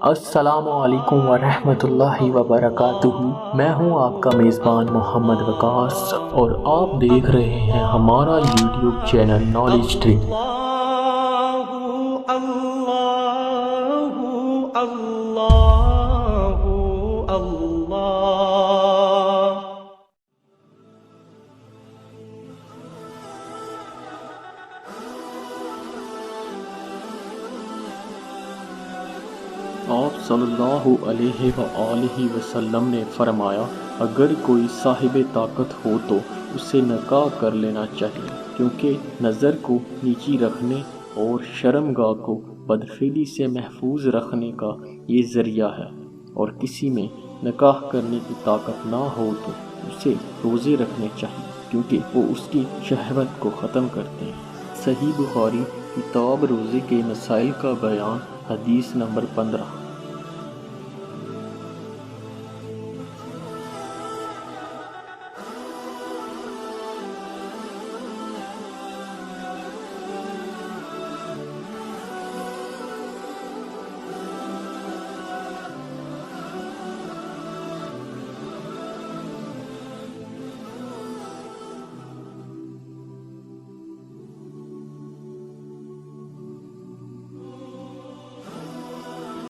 السلام علیکم ورحمۃ اللہ وبرکاتہ۔ میں ہوں آپ کا میزبان محمد وقاص اور آپ دیکھ رہے ہیں ہمارا یوٹیوب چینل نالج ٹری۔ آپ صلی اللہ علیہ وآلہ وسلم نے فرمایا، اگر کوئی صاحب طاقت ہو تو اسے نکاح کر لینا چاہیے، کیونکہ نظر کو نیچی رکھنے اور شرمگاہ کو بدفعلی سے محفوظ رکھنے کا یہ ذریعہ ہے، اور کسی میں نکاح کرنے کی طاقت نہ ہو تو اسے روزے رکھنے چاہیے، کیونکہ وہ اس کی شہوت کو ختم کرتے ہیں۔ صحیح بخاری کتاب روزے کے مسائل کا بیان، حدیث نمبر 15۔